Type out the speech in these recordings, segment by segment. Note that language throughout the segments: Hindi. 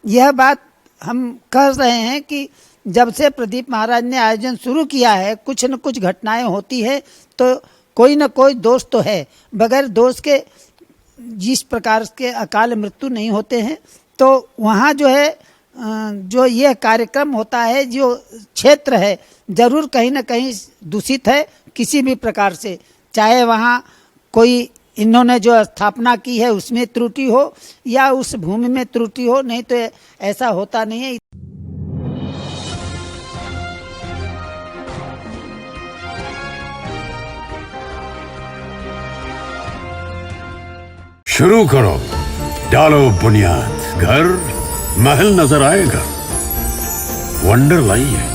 यह बात हम कह रहे हैं कि जब से प्रदीप महाराज ने आयोजन शुरू किया है कुछ न कुछ घटनाएं होती है, तो कोई न कोई दोष तो है। बगैर दोष के जिस प्रकार के अकाल मृत्यु नहीं होते हैं, तो वहाँ जो है जो यह कार्यक्रम होता है, जो क्षेत्र है जरूर कहीं न कहीं दूषित है किसी भी प्रकार से, चाहे वहाँ कोई इन्होंने जो स्थापना की है उसमें त्रुटि हो या उस भूमि में त्रुटि हो, नहीं तो ऐसा होता नहीं है। शुरू करो, डालो बुनियाद, घर महल नजर आएगा। वंडर लाइए,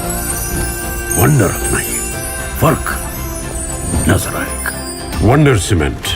वंडर अपनाइए, फर्क नजर आएगा। वंडर सीमेंट,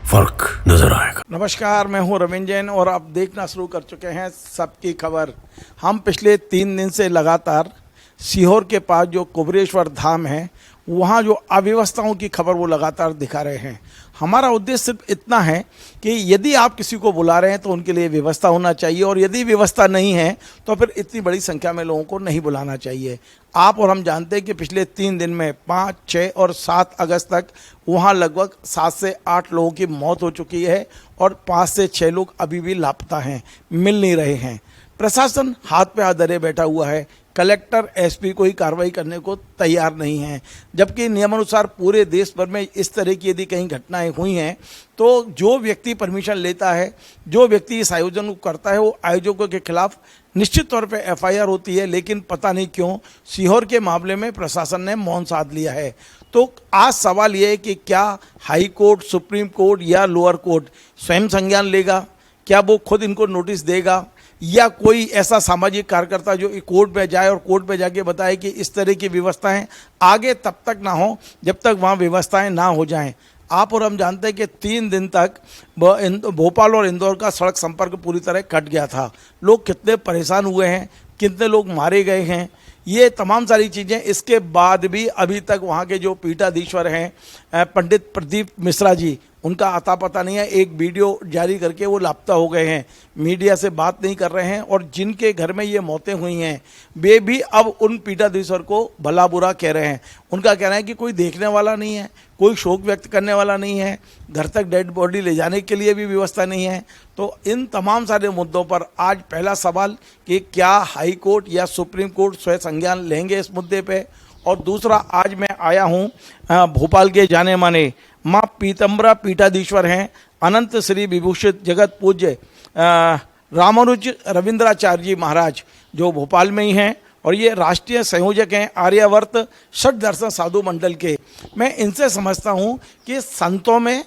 फर्क नजर आएगा। नमस्कार, मैं हूं रविंद्र जैन और आप देखना शुरू कर चुके हैं सबकी खबर। हम पिछले 3 दिन से लगातार सीहोर के पास जो कुबरेश्वर धाम है वहाँ जो अव्यवस्थाओं की खबर वो लगातार दिखा रहे हैं। हमारा उद्देश्य सिर्फ इतना है कि यदि आप किसी को बुला रहे हैं तो उनके लिए व्यवस्था होना चाहिए, और यदि व्यवस्था नहीं है तो फिर इतनी बड़ी संख्या में लोगों को नहीं बुलाना चाहिए। आप और हम जानते हैं कि पिछले 3 दिन में 5, 6 और 7 अगस्त तक वहाँ लगभग 7 से 8 लोगों की मौत हो चुकी है और 5 से 6 लोग अभी भी लापता हैं, मिल नहीं रहे हैं। प्रशासन हाथ पे हाथ धरे बैठा हुआ है। कलेक्टर, एसपी कोई कार्रवाई करने को तैयार नहीं है, जबकि नियमानुसार पूरे देश भर में इस तरह की यदि कहीं घटनाएं हुई हैं तो जो व्यक्ति परमिशन लेता है, जो व्यक्ति इस आयोजन को करता है, वो आयोजकों के खिलाफ निश्चित तौर पे एफआईआर होती है। लेकिन पता नहीं क्यों सीहोर के मामले में प्रशासन ने मौन साध लिया है। तो आज सवाल ये है कि क्या हाई कोर्ट, सुप्रीम कोर्ट या लोअर कोर्ट स्वयं संज्ञान लेगा? क्या वो खुद इनको नोटिस देगा, या कोई ऐसा सामाजिक कार्यकर्ता जो कोर्ट में जाए और कोर्ट में जाके बताए कि इस तरह की व्यवस्थाएं आगे तब तक ना हो जब तक वहाँ व्यवस्थाएं ना हो जाएं। आप और हम जानते हैं कि 3 दिन तक भोपाल और इंदौर का सड़क संपर्क पूरी तरह कट गया था। लोग कितने परेशान हुए हैं, कितने लोग मारे गए हैं, ये तमाम सारी चीज़ें। इसके बाद भी अभी तक वहाँ के जो पीठाधीश्वर हैं पंडित प्रदीप मिश्रा जी, उनका अता पता नहीं है। एक वीडियो जारी करके वो लापता हो गए हैं, मीडिया से बात नहीं कर रहे हैं, और जिनके घर में ये मौतें हुई हैं वे भी अब उन पीठाधीश्वर को भला बुरा कह रहे हैं। उनका कहना है कि कोई देखने वाला नहीं है, कोई शोक व्यक्त करने वाला नहीं है, घर तक डेड बॉडी ले जाने के लिए भी व्यवस्था नहीं है। तो इन तमाम सारे मुद्दों पर आज पहला सवाल कि क्या हाई कोर्ट या सुप्रीम कोर्ट स्वयं संज्ञान लेंगे इस मुद्दे पे, और दूसरा आज मैं आया हूँ भोपाल के जाने माने माँ पीतम्बरा पीठाधीश्वर हैं अनंत श्री विभूषित जगत पूज्य रामानुज रविंद्राचार्य जी महाराज, जो भोपाल में ही हैं, और ये राष्ट्रीय संयोजक हैं आर्यावर्त षट दर्शन साधु मंडल के। मैं इनसे समझता हूँ कि संतों में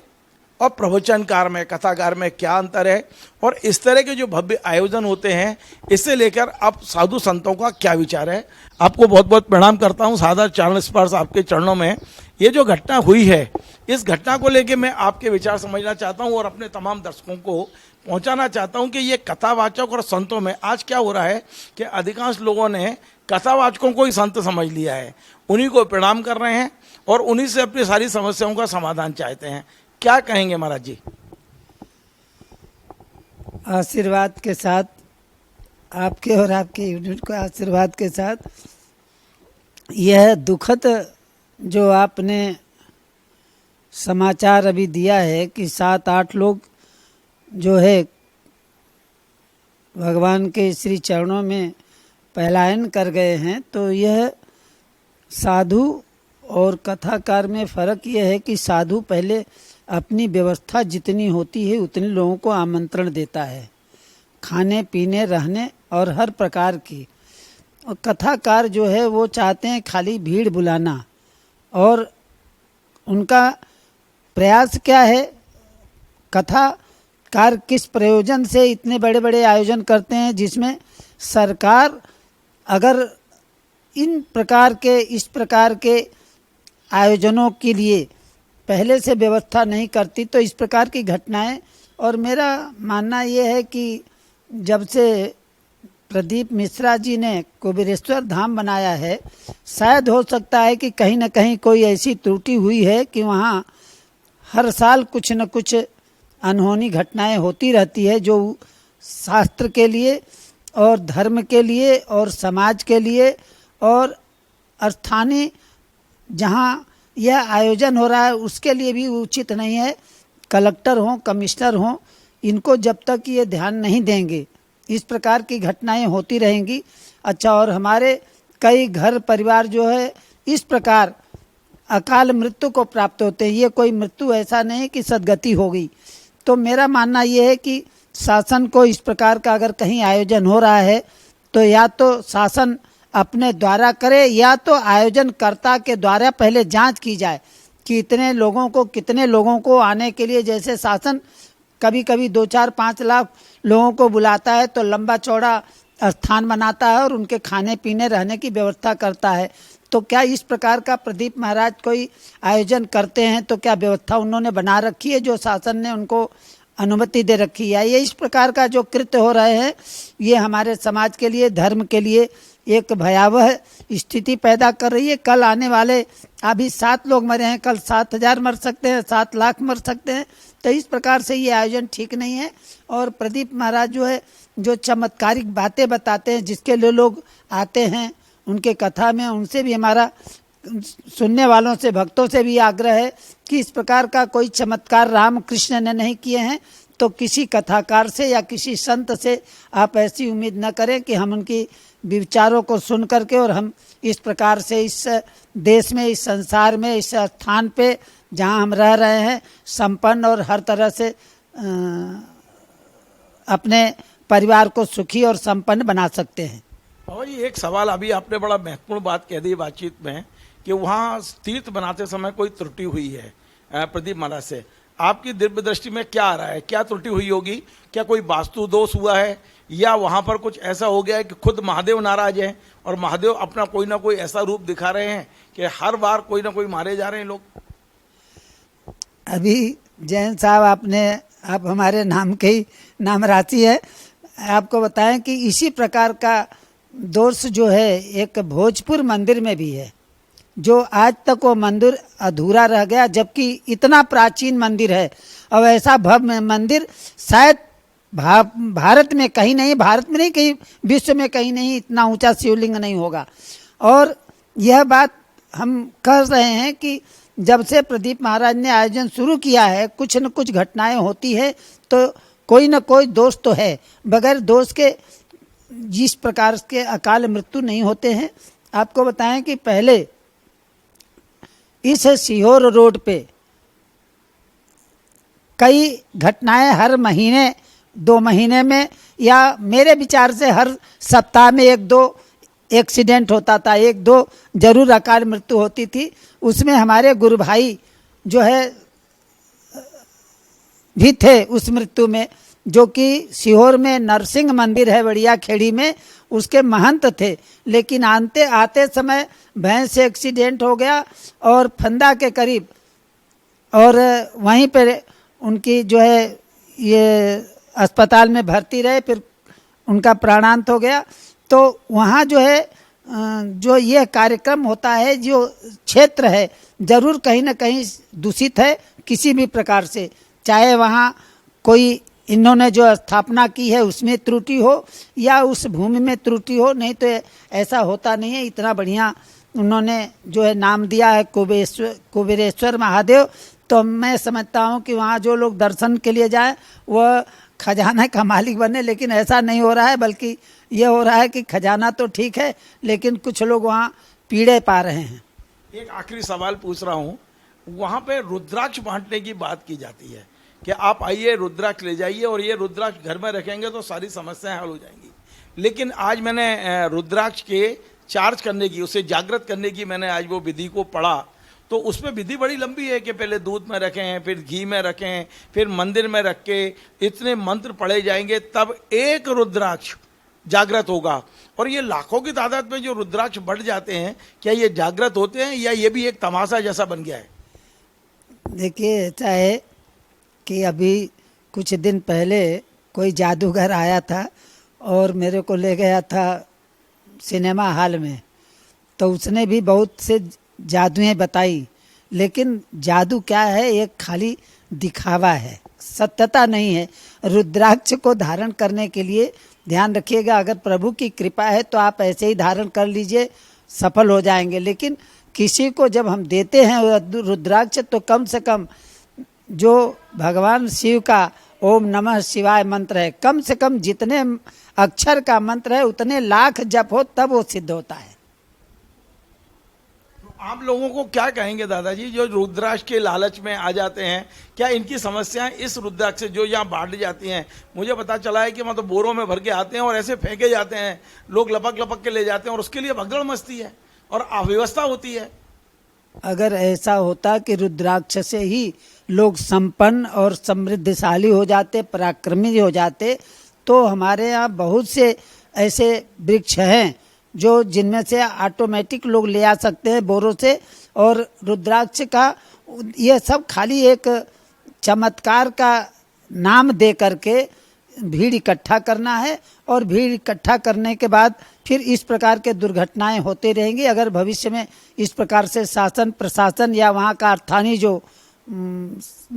और प्रवचनकार में, कथाकार में क्या अंतर है, और इस तरह के जो भव्य आयोजन होते हैं इससे लेकर अब साधु संतों का क्या विचार है। आपको बहुत बहुत प्रणाम करता हूँ, सादर चरण स्पर्श आपके चरणों में। ये जो घटना हुई है, इस घटना को लेकर मैं आपके विचार समझना चाहता हूँ और अपने तमाम दर्शकों को पहुँचाना चाहता हूँ कि ये कथावाचक और संतों में आज क्या हो रहा है कि अधिकांश लोगों ने कथावाचकों को ही संत समझ लिया है, उन्हीं को प्रणाम कर रहे हैं और उन्हीं से अपनी सारी समस्याओं का समाधान चाहते हैं। क्या कहेंगे महाराज जी? आशीर्वाद के साथ, आपके और आपके यूनिट को आशीर्वाद के साथ, यह दुखद जो आपने समाचार अभी दिया है कि 7-8 लोग जो है भगवान के श्री चरणों में पलायन कर गए हैं, तो यह साधु और कथाकार में फ़र्क यह है कि साधु पहले अपनी व्यवस्था जितनी होती है उतने लोगों को आमंत्रण देता है, खाने पीने रहने और हर प्रकार की। और कथाकार जो है वो चाहते हैं खाली भीड़ बुलाना, और उनका प्रयास क्या है, कथाकार किस प्रयोजन से इतने बड़े बड़े आयोजन करते हैं जिसमें सरकार अगर इस प्रकार के आयोजनों के लिए पहले से व्यवस्था नहीं करती तो इस प्रकार की घटनाएं। और मेरा मानना ये है कि जब से प्रदीप मिश्रा जी ने कुबेरेश्वर धाम बनाया है, शायद हो सकता है कि कहीं न कहीं कोई ऐसी त्रुटि हुई है कि वहाँ हर साल कुछ न कुछ अनहोनी घटनाएं होती रहती है, जो शास्त्र के लिए और धर्म के लिए और समाज के लिए और स्थानीय जहाँ यह आयोजन हो रहा है उसके लिए भी उचित नहीं है। कलेक्टर हों, कमिश्नर हों, इनको जब तक ये ध्यान नहीं देंगे इस प्रकार की घटनाएं होती रहेंगी। अच्छा, और हमारे कई घर परिवार जो है इस प्रकार अकाल मृत्यु को प्राप्त होते हैं। ये कोई मृत्यु ऐसा नहीं कि सदगति हो गई। तो मेरा मानना ये है कि शासन को इस प्रकार का अगर कहीं आयोजन हो रहा है तो या तो शासन अपने द्वारा करे या तो आयोजनकर्ता के द्वारा पहले जांच की जाए कि इतने लोगों को, कितने लोगों को आने के लिए, जैसे शासन कभी कभी 2-4-5 लाख लोगों को बुलाता है तो लंबा चौड़ा स्थान बनाता है और उनके खाने पीने रहने की व्यवस्था करता है। तो क्या इस प्रकार का प्रदीप महाराज कोई आयोजन करते हैं तो क्या व्यवस्था उन्होंने बना रखी है जो शासन ने उनको अनुमति दे रखी है? ये इस प्रकार का जो कृत्य हो रहे हैं ये हमारे समाज के लिए, धर्म के लिए एक भयावह स्थिति पैदा कर रही है। कल आने वाले अभी 7 लोग मरे हैं, कल 7,000 मर सकते हैं, 7 लाख मर सकते हैं। तो इस प्रकार से ये आयोजन ठीक नहीं है। और प्रदीप महाराज जो है जो चमत्कारिक बातें बताते हैं जिसके लिए लोग आते हैं उनके कथा में, उनसे भी हमारा सुनने वालों से, भक्तों से भी आग्रह है कि इस प्रकार का कोई चमत्कार रामकृष्ण ने नहीं किए हैं तो किसी कथाकार से या किसी संत से आप ऐसी उम्मीद न करें कि हम उनकी विचारों को सुन करके और हम इस प्रकार से इस देश में, इस संसार में, इस स्थान पे जहां हम रह रहे हैं संपन्न और हर तरह से अपने परिवार को सुखी और संपन्न बना सकते हैं। और ये एक सवाल अभी आपने बड़ा महत्वपूर्ण बात कह दी बातचीत में कि वहाँ तीर्थ बनाते समय कोई त्रुटि हुई है प्रदीप महाराज से। आपकी दिव्य दृष्टि में क्या आ रहा है, क्या त्रुटि हुई होगी? क्या कोई वास्तु दोष हुआ है या वहाँ पर कुछ ऐसा हो गया है कि खुद महादेव नाराज हैं और महादेव अपना कोई ना कोई ऐसा रूप दिखा रहे हैं कि हर बार कोई ना कोई मारे जा रहे हैं लोग? अभी जैन साहब आप हमारे नाम के ही नाम राशि है। आपको बताएं कि इसी प्रकार का दोष जो है एक भोजपुर मंदिर में भी है, जो आज तक वो मंदिर अधूरा रह गया, जबकि इतना प्राचीन मंदिर है। और ऐसा भव्य मंदिर शायद भारत में कहीं नहीं, भारत में नहीं कहीं विश्व में कहीं नहीं इतना ऊंचा शिवलिंग नहीं होगा। और यह बात हम कह रहे हैं कि जब से प्रदीप महाराज ने आयोजन शुरू किया है कुछ न कुछ घटनाएं होती है तो कोई न कोई दोष तो है। बगैर दोष के जिस प्रकार के अकाल मृत्यु नहीं होते हैं। आपको बताएं कि पहले इस सीहोर रोड पे कई घटनाएं हर महीने 2 महीने में या मेरे विचार से हर सप्ताह में 1-2 एक्सीडेंट होता था, 1-2 जरूर अकाल मृत्यु होती थी। उसमें हमारे गुरु भाई जो है भी थे उस मृत्यु में, जो कि सीहोर में नरसिंह मंदिर है बढ़िया खेड़ी में, उसके महंत थे। लेकिन आते समय भैंस से एक्सीडेंट हो गया और फंदा के करीब, और वहीं पर उनकी जो है ये अस्पताल में भर्ती रहे, फिर उनका प्राणांत हो गया। तो वहाँ जो है जो ये कार्यक्रम होता है, जो क्षेत्र है जरूर कहीं ना कहीं दूषित है किसी भी प्रकार से, चाहे वहाँ कोई इन्होंने जो स्थापना की है उसमें त्रुटि हो या उस भूमि में त्रुटि हो, नहीं तो ऐसा होता नहीं है। इतना बढ़िया उन्होंने जो है नाम दिया है कुबेरेश्वर महादेव। तो मैं समझता हूँ कि वहाँ जो लोग दर्शन के लिए जाए वह खजाना का मालिक बने, लेकिन ऐसा नहीं हो रहा है, बल्कि ये हो रहा है कि खजाना तो ठीक है लेकिन कुछ लोग वहाँ पीड़े पा रहे हैं। एक आखिरी सवाल पूछ रहा हूँ, वहाँ पे रुद्राक्ष बांटने की बात की जाती है कि आप आइए रुद्राक्ष ले जाइए और ये रुद्राक्ष घर में रखेंगे तो सारी समस्याएं हल हो जाएंगी। लेकिन आज मैंने रुद्राक्ष के चार्ज करने की, उसे जागृत करने की मैंने आज वो विधि को पढ़ा, तो उसमें विधि बड़ी लंबी है कि पहले दूध में रखें, फिर घी में रखें, फिर मंदिर में रख के इतने मंत्र पढ़े जाएंगे तब एक रुद्राक्ष जागृत होगा। और ये लाखों की तादाद में जो रुद्राक्ष बढ़ जाते हैं, क्या ये जागृत होते हैं या ये भी एक तमाशा जैसा बन गया है? देखिए, ऐसा है कि अभी कुछ दिन पहले कोई जादूगर आया था और मेरे को ले गया था सिनेमा हॉल में, तो उसने भी बहुत से जादुएं बताई, लेकिन जादू क्या है, एक खाली दिखावा है, सत्यता नहीं है। रुद्राक्ष को धारण करने के लिए ध्यान रखिएगा, अगर प्रभु की कृपा है तो आप ऐसे ही धारण कर लीजिए, सफल हो जाएंगे। लेकिन किसी को जब हम देते हैं रुद्राक्ष तो कम से कम जो भगवान शिव का ओम नमः शिवाय मंत्र है, कम से कम जितने अक्षर का मंत्र है उतने लाख जप हो तब वो सिद्ध होता है। आप लोगों को क्या कहेंगे दादाजी जो रुद्राक्ष के लालच में आ जाते हैं? क्या इनकी समस्याएं इस रुद्राक्ष से जो यहाँ बांट जाती हैं? मुझे पता चला है कि मतलब बोरों में भर के आते हैं और ऐसे फेंके जाते हैं, लोग लपक लपक के ले जाते हैं और उसके लिए भगदड़ मचती है और अव्यवस्था होती है। अगर ऐसा होता कि रुद्राक्ष से ही लोग संपन्न और समृद्धशाली हो जाते, पराक्रमी हो जाते, तो हमारे यहाँ बहुत से ऐसे वृक्ष हैं जो जिनमें से ऑटोमेटिक लोग ले आ सकते हैं बोरों से। और रुद्राक्ष का ये सब खाली एक चमत्कार का नाम दे करके भीड़ इकट्ठा करना है और भीड़ इकट्ठा करने के बाद फिर इस प्रकार के दुर्घटनाएं होते रहेंगी। अगर भविष्य में इस प्रकार से शासन प्रशासन या वहाँ का स्थानीय जो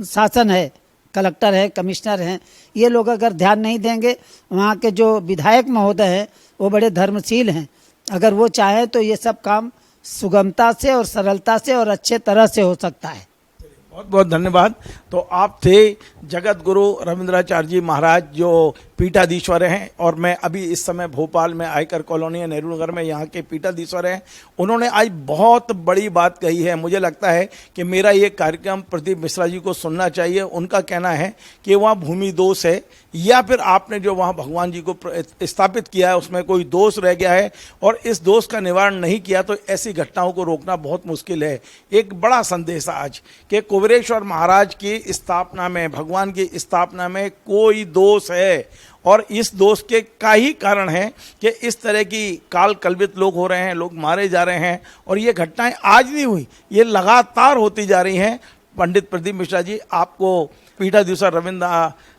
शासन है, कलेक्टर है, कमिश्नर हैं, ये लोग अगर ध्यान नहीं देंगे, वहाँ के जो विधायक महोदय हैं वो बड़े धर्मशील हैं, अगर वो चाहे तो ये सब काम सुगमता से और सरलता से और अच्छे तरह से हो सकता है। बहुत बहुत धन्यवाद। तो आप थे जगत गुरु रविंद्राचार्य जी महाराज जो पीठाधीश्वर हैं, और मैं अभी इस समय भोपाल में आयकर कॉलोनी है नेहरू नगर में, यहाँ के पीठाधीश्वर हैं। उन्होंने आज बहुत बड़ी बात कही है। मुझे लगता है कि मेरा ये कार्यक्रम प्रदीप मिश्रा जी को सुनना चाहिए। उनका कहना है कि वहाँ भूमि दोष है या फिर आपने जो वहाँ भगवान जी को स्थापित किया है उसमें कोई दोष रह गया है और इस दोष का निवारण नहीं किया तो ऐसी घटनाओं को रोकना बहुत मुश्किल है। एक बड़ा संदेश आज कि कुबेरेश्वर महाराज की स्थापना में, भगवान की स्थापना में कोई दोष है और इस दोष के का ही कारण है कि इस तरह की काल कल्पित लोग हो रहे हैं, लोग मारे जा रहे हैं और ये घटनाएं आज नहीं हुई, ये लगातार होती जा रही हैं। पंडित प्रदीप मिश्रा जी, आपको पीठाधीश्वर रविंद्र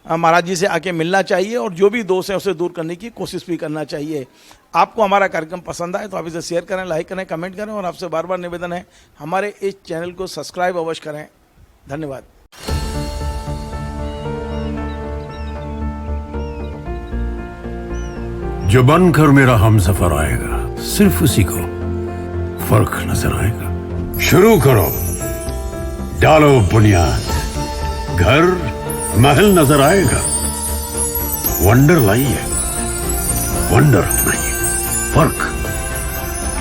महाराज जी से आके मिलना चाहिए और जो भी दोष है उसे दूर करने की कोशिश भी करना चाहिए। आपको हमारा कार्यक्रम पसंद आए तो आप इसे शेयर करें, लाइक करें, कमेंट करें और आपसे बार बार निवेदन है हमारे इस चैनल को सब्सक्राइब अवश्य करें। धन्यवाद। जो बनकर मेरा हमसफर आएगा सिर्फ उसी को फर्क नजर आएगा। शुरू करो, डालो बुनियाद, घर महल नजर आएगा। वंडर लाइए, वंडर अपनाइए, फर्क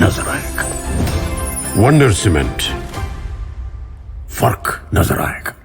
नजर आएगा। वंडर सीमेंट, फर्क नजर आएगा।